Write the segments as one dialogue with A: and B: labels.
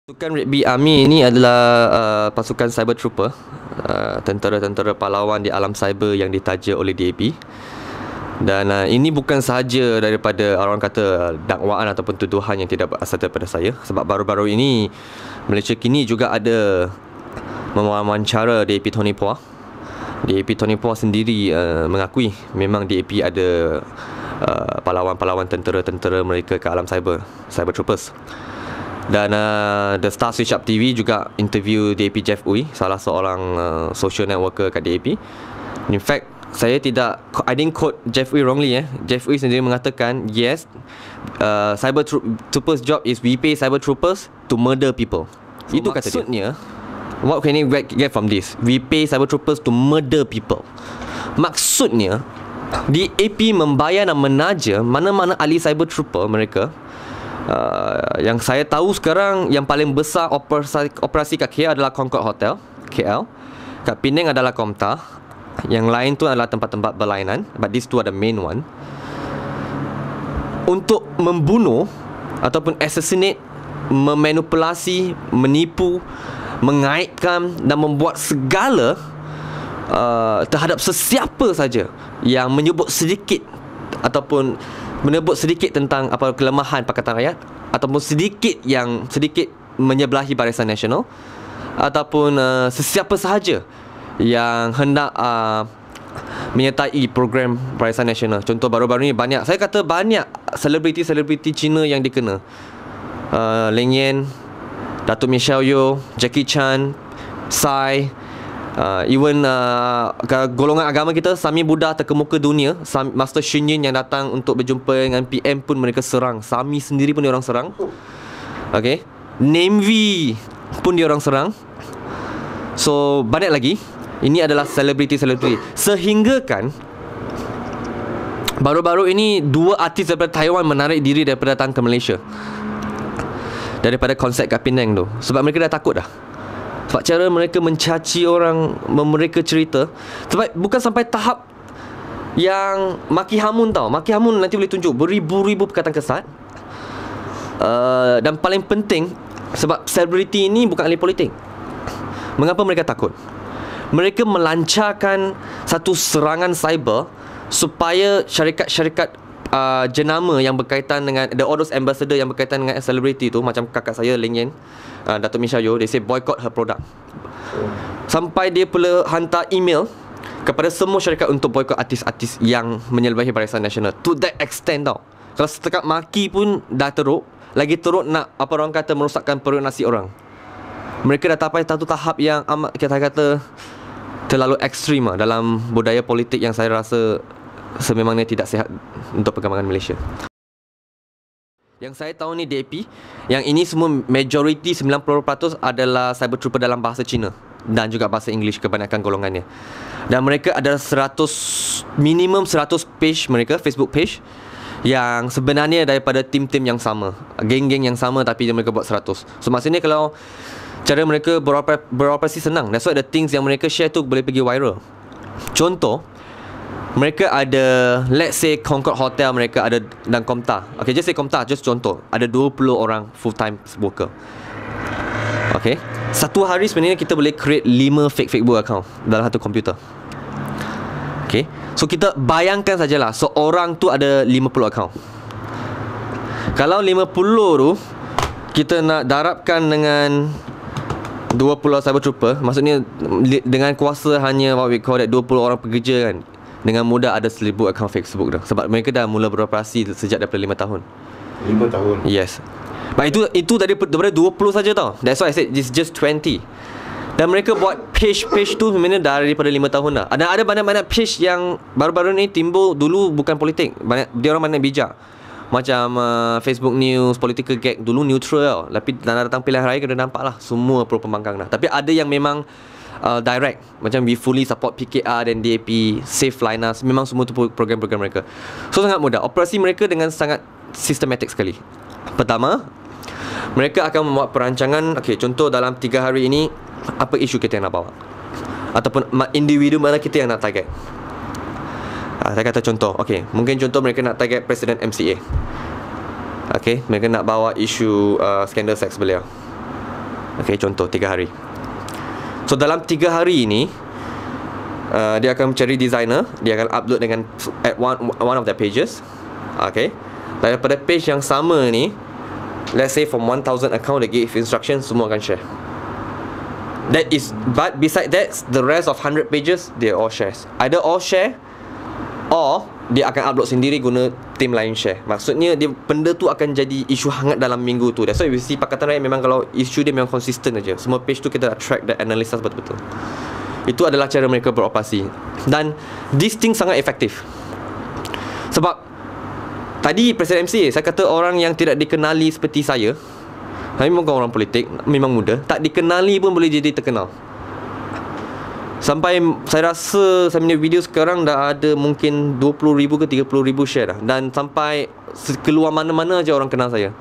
A: Pasukan Red Bee Army ini adalah pasukan cyber trooper, tentera-tentera pahlawan di alam cyber yang ditaja oleh DAP. Dan ini bukan sahaja daripada orang kata dakwaan ataupun tuduhan yang tidak berasal daripada saya, sebab baru-baru ini Malaysia kini juga ada mewawancara DAP Tony Phua. DAP Tony Phua sendiri mengakui memang DAP ada pahlawan-pahlawan tentera-tentera mereka ke alam cyber troopers. Dan The Star Switch Up TV juga interview DAP Jeff Uy, salah seorang social networker kat DAP. In fact, I didn't quote Jeff Uy wrongly. Jeff Uy sendiri mengatakan, yes, cyber troopers job is we pay cyber troopers to murder people. So, itu kata maksudnya, what can you get from this? We pay cyber troopers to murder people. Maksudnya, DAP membayar dan menaja mana-mana ahli cyber trooper mereka. Yang saya tahu sekarang yang paling besar operasi kat KL adalah Concord Hotel KL. Kat Penang adalah Komta. Yang lain tu adalah tempat-tempat berlainan, but these two are the main one. Untuk membunuh ataupun assassinate, memanipulasi, menipu, mengaitkan dan membuat segala terhadap sesiapa saja yang menyebut sedikit ataupun menyebut sedikit tentang apa kelemahan Pakatan Rakyat, ataupun sedikit menyebelahi Barisan Nasional, ataupun sesiapa sahaja yang hendak menyertai program Barisan Nasional. Contoh baru-baru ni banyak selebriti Cina yang dikena. Leng Yan, Datuk Michelle Yeoh, Jackie Chan, Psy, even golongan agama kita, Sami Buddha terkemuka dunia, Master Xun Yun yang datang untuk berjumpa dengan PM pun mereka serang. Sami sendiri pun diorang serang. Okay, Namvi pun diorang serang. So banyak lagi. Ini adalah selebriti. Sehingga kan baru-baru ini dua artis daripada Taiwan menarik diri daripada datang ke Malaysia, daripada konsert kat Penang tu, sebab mereka dah takut dah. Sebab cara mereka mencaci orang, mereka cerita. Sebab bukan sampai tahap yang maki hamun tau. Maki hamun nanti boleh tunjuk beribu-ribu perkataan kesat. Dan paling penting, sebab selebriti ini bukan ahli politik. Mengapa mereka takut? Mereka melancarkan satu serangan cyber supaya syarikat-syarikat jenama yang berkaitan dengan all those ambassador yang berkaitan dengan selebriti tu, macam kakak saya Leng Yan, Datuk Michelle Yeoh, they say boycott her product. Sampai dia pula hantar email kepada semua syarikat untuk boycott artis-artis yang menyelebahi Barisan Nasional. To that extent tau. Kalau setakat maki pun dah teruk, lagi teruk nak apa orang kata merosakkan perut nasi orang. Mereka dah sampai satu tahap yang amat kata terlalu ekstrim dalam budaya politik yang saya rasa sememangnya tidak sihat untuk perkembangan Malaysia. Yang saya tahu ni DAP, yang ini semua majority 90% adalah cyber trooper dalam bahasa Cina dan juga bahasa English kebanyakan golongannya. Dan mereka ada minimum 100 page mereka, Facebook page, yang sebenarnya daripada tim-tim yang sama, geng-geng yang sama, tapi mereka buat 100. So maksudnya kalau cara mereka beroperasi senang. That's why the things yang mereka share tu boleh pergi viral. Contoh, mereka ada, let's say Concord Hotel mereka ada, dan Komta. Okay, just say Komta, just contoh. Ada 20 orang full-time worker. Okay, satu hari sebenarnya kita boleh create 5 fake Facebook account dalam satu komputer. Okay, so kita bayangkan sajalah seorang tu ada 50 account. Kalau 50 tu kita nak darabkan dengan 20 cyber trooper, maksudnya dengan kuasa hanya what we call that 20 orang pekerja kan, dengan mudah ada 1000 akaun Facebook dah. Sebab mereka dah mula beroperasi sejak daripada 5 tahun.
B: 5 tahun?
A: Yes. But itu daripada 20 saja tau. That's why I said it's just 20. Dan mereka buat page tu sebenarnya daripada 5 tahun dah. Ada banyak-banyak page yang baru-baru ni timbul, dulu bukan politik. Dia orang banyak bijak. Macam Facebook News, Political Gag, dulu neutral tau. Tapi datang pilihan raya kena nampak lah, semua pro pembangkang dah. Tapi ada yang memang direct, macam we fully support PKR dan DAP, Safe Liners, memang semua tu program-program mereka. So sangat mudah. Operasi mereka dengan sangat sistematik sekali. Pertama, mereka akan membuat perancangan. Okay, contoh dalam 3 hari ini, apa isu kita yang nak bawa, ataupun individu mana kita yang nak target. Saya kata contoh, okay, mungkin contoh mereka nak target Presiden MCA. Okay, mereka nak bawa isu skandal seks beliau. Okay, contoh 3 hari. So dalam 3 hari ini dia akan mencari designer, dia akan upload dengan at one of their pages. Okay, daripada page yang sama ni, let's say from 1000 account they give instruction, semua akan share. That is, but beside that, the rest of 100 pages they all shares. Either all share or dia akan upload sendiri guna tim lain share. Maksudnya benda tu akan jadi isu hangat dalam minggu tu. That's why we see Pakatan Rakyat memang kalau isu dia memang konsisten aja. Semua page tu kita dah track dan analysis betul-betul. Itu adalah cara mereka beroperasi. Dan this thing sangat efektif. Sebab tadi Presiden MCA saya kata orang yang tidak dikenali seperti saya, memang bukan orang politik, memang muda, tak dikenali pun boleh jadi terkenal. Sampai saya rasa saya punya video sekarang dah ada mungkin 20,000 ke 30,000 share dah. Dan sampai keluar mana-mana aja orang kenal saya.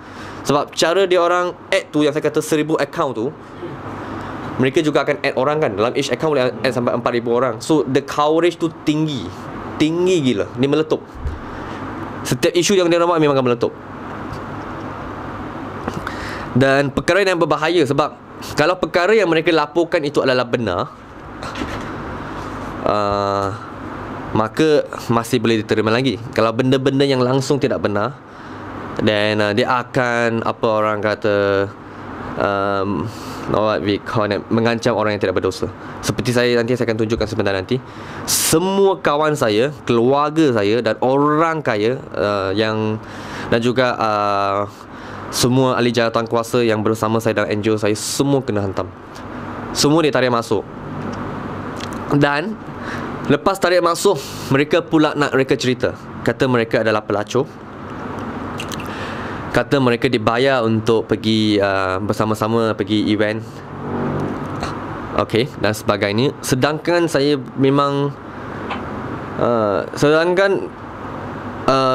A: Sebab cara dia orang add tu, yang saya kata 1000 account tu, mereka juga akan add orang kan. Dalam each account boleh add sampai 4,000 orang. So the coverage tu tinggi. Tinggi gila. Dia meletup. Setiap isu yang dia nampak memang akan meletup. Dan perkara yang berbahaya, sebab kalau perkara yang mereka laporkan itu adalah benar, maka masih boleh diterima lagi. Kalau benda-benda yang langsung tidak benar, then dia akan, apa orang kata, what we call it, mengancam orang yang tidak berdosa. Seperti saya nanti saya akan tunjukkan sebentar nanti. Semua kawan saya, keluarga saya dan orang kaya dan juga semua ahli jawatan kuasa yang bersama saya dalam NGO saya, semua kena hantam. Semua ditarik masuk. Dan lepas tarik masuk, mereka pula nak mereka cerita. Kata mereka adalah pelacur. Kata mereka dibayar untuk pergi bersama-sama pergi event, okay, dan sebagainya. Sedangkan saya memang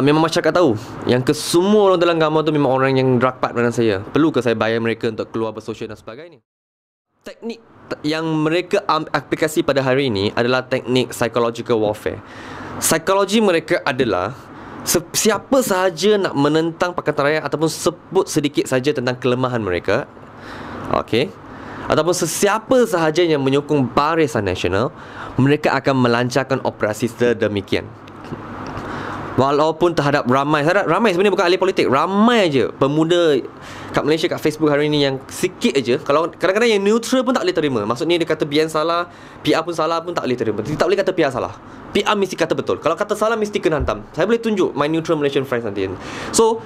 A: memang masyarakat tahu yang kesemua orang dalam gambar tu memang orang yang rapat dengan saya. Perlu ke saya bayar mereka untuk keluar bersosial dan sebagainya? Teknik yang mereka aplikasi pada hari ini adalah teknik psychological warfare. Psikologi mereka adalah siapa sahaja nak menentang Pakatan Rakyat ataupun sebut sedikit saja tentang kelemahan mereka, okay, ataupun sesiapa sahaja yang menyokong Barisan Nasional, mereka akan melancarkan operasi sedemikian. Walaupun terhadap ramai sebenarnya bukan ahli politik, ramai aja pemuda kat Malaysia, kat Facebook hari ini yang sikit aja, kalau kadang-kadang yang neutral pun tak boleh terima. Maksudnya dia kata BN salah, PR pun salah pun tak boleh terima. Dia tak boleh kata PR salah, PR mesti kata betul. Kalau kata salah mesti kena hantam. Saya boleh tunjuk my neutral Malaysian friends nanti. So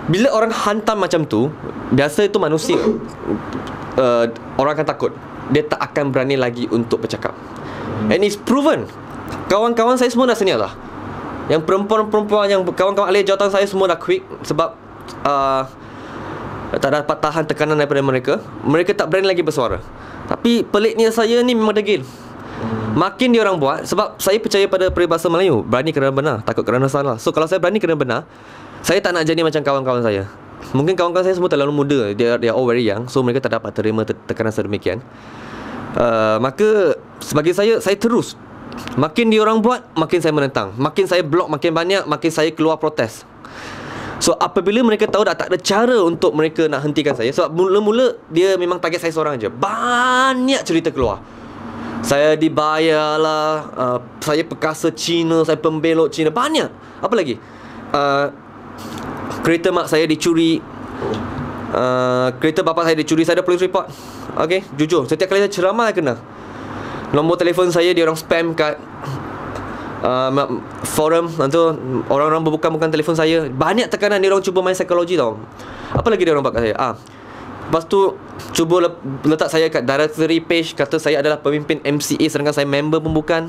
A: bila orang hantam macam tu, biasa itu manusia, orang akan takut. Dia tak akan berani lagi untuk bercakap. And it's proven. Kawan-kawan saya semua dah senior lah. Yang perempuan-perempuan, yang kawan-kawan ahli jawatan saya semua dah quit sebab tak dapat tahan tekanan daripada mereka. Mereka tak berani lagi bersuara. Tapi peliknya saya ni memang degil. Makin dia orang buat, sebab saya percaya pada peribahasa Melayu, berani kerana benar, takut kerana salah. So kalau saya berani kerana benar, saya tak nak jadi macam kawan-kawan saya. Mungkin kawan-kawan saya semua terlalu muda, they are all very young, so mereka tak dapat terima tekanan sedemikian. Maka sebagai saya terus, makin dia orang buat, makin saya menentang. Makin saya block makin banyak, makin saya keluar protes. So apabila mereka tahu dah tak ada cara untuk mereka nak hentikan saya, sebab mula-mula dia memang target saya seorang aja, banyak cerita keluar. Saya dibayar lah, saya perkasa Cina, saya pembelot Cina, banyak. Apa lagi? Kereta mak saya dicuri, kereta bapa saya dicuri, saya ada police report. Okay, jujur, setiap kali saya ceramah saya kena. Nombor telefon saya dia orang spam kat forum, nanti orang-orang bukan telefon saya. Banyak tekanan, dia orang cuba main psikologi tau. Apa lagi dia orang buat kat saya? Lepas tu cuba letak saya kat directory page, kata saya adalah pemimpin MCA sedangkan saya member pun bukan.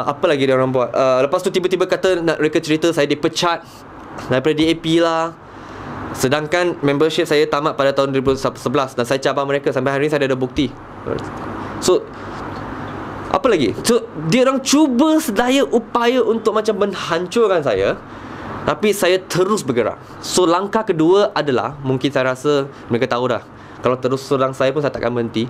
A: Apa lagi dia orang buat? Lepas tu tiba-tiba kata nak reka cerita saya dipecat daripada DAP lah, sedangkan membership saya tamat pada tahun 2011 dan saya cabar mereka. Sampai hari ni saya ada bukti. So apa lagi? So dia orang cuba sedaya upaya untuk macam menghancurkan saya, tapi saya terus bergerak. So langkah kedua adalah, mungkin saya rasa mereka tahu dah, kalau terus serang saya pun saya takkan berhenti.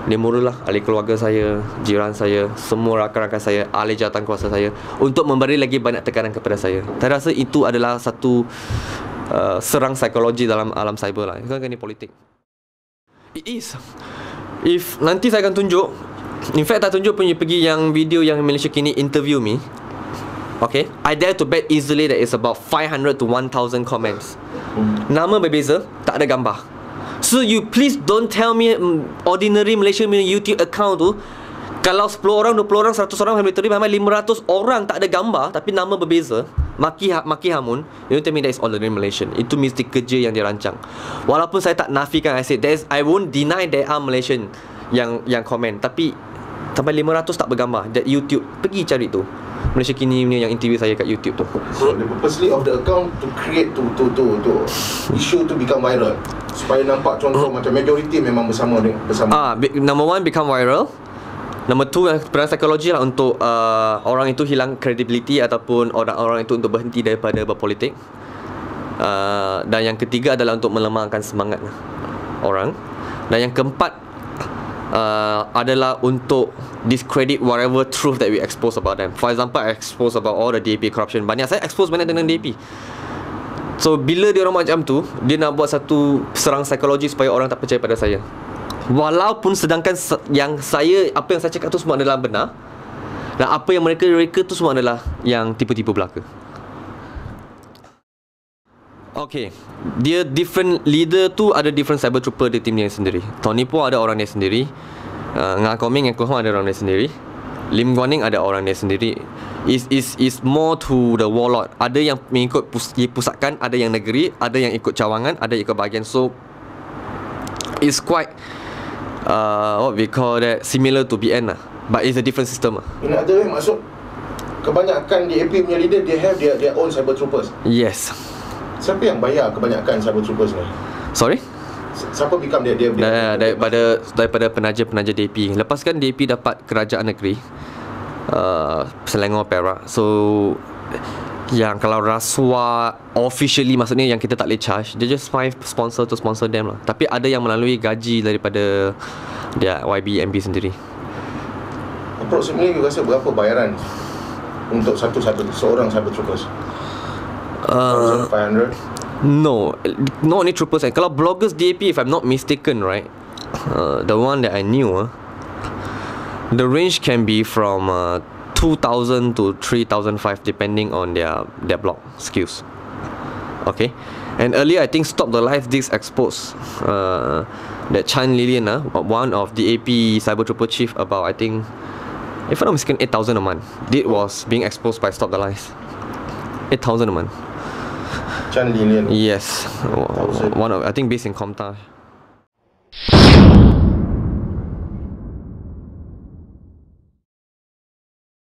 A: Dia mulalah ahli keluarga saya, jiran saya, semua rakan-rakan saya, ahli jawatan kuasa saya, untuk memberi lagi banyak tekanan kepada saya. Saya rasa itu adalah satu serang psikologi dalam alam cyber lah. Ini politik. It is. If nanti saya akan tunjuk, in fact tak tunjuk punya pergi yang video yang Malaysia Kini interview me. Okay, I dare to bet easily that it's about 500 to 1,000 comments. Nama berbeza, tak ada gambar. So you please don't tell me ordinary Malaysia YouTube account tu, kalau 10 orang, 20 orang, 100 orang, sampai 500 orang tak ada gambar tapi nama berbeza, maki hamun, you don't tell me that is ordinary Malaysian. Itu mesti kerja yang dia rancang. Walaupun saya tak nafikan, I won't deny there are Malaysian yang komen, tapi sampai 500 tak bergambar. That YouTube, pergi cari tu Malaysia Kini ni yang interview saya kat YouTube tu.
B: So the purposely of the account to create to issue to become viral, supaya nampak contoh macam majority memang bersama.
A: Number one, become viral. Number two, peran psikologi lah untuk orang itu hilang credibility ataupun orang-orang itu untuk berhenti daripada berpolitik. Dan yang ketiga adalah untuk melemahkan semangat orang. Dan yang keempat adalah untuk discredit whatever truth that we expose about them. For example, I expose about all the DAP corruption. Saya expose banyak tentang DAP. So bila dia orang macam tu, dia nak buat satu serang psikologi supaya orang tak percaya pada saya. Walaupun sedangkan apa yang saya cakap tu semua adalah benar, dan apa yang mereka tu semua adalah yang tipu-tipu belaka. Okay, dia different leader tu, ada different cyber trooper di tim dia sendiri. Tony pun ada orang dia sendiri, Ngah Koming yang Kuhong ada orang dia sendiri, Lim Guan Eng ada orang dia sendiri. Is more to the warlord. Ada yang mengikut pusatkan, ada yang negeri, ada yang ikut cawangan, ada yang ikut bahagian. So it's quite what we call that, similar to BN lah, but it's a different system lah.
B: In other way, maksud kebanyakan DAP punya leader, they have their own cyber troopers.
A: Yes.
B: Siapa yang bayar kebanyakan cyber troopers ni?
A: Sorry?
B: Siapa become dia
A: daripada penaja-penaja DAP. Lepas kan DAP dapat kerajaan negeri, Selangor, Perak. So yang kalau rasuah officially, maksudnya yang kita tak boleh charge, dia just find sponsor to sponsor them lah. Tapi ada yang melalui gaji daripada dia YB MB sendiri.
B: Approximately you rasa berapa bayaran untuk seorang cyber troopers? 500?
A: No, not only troopers. Kalau bloggers DAP, if I'm not mistaken, right, the one that I knew, the range can be from 2,000 to 3,500 depending on their blog skills. Okay, and earlier I think Stop the Live Disc exposed that Chan Lilian, one of the DAP cyber trooper chief, about, I think, if I'm not mistaken, 8,000 a month. It was being exposed by Stop the Lies. 8,000 a month.
B: Chan Lilian.
A: Yes, one of, I think, based in Komtar.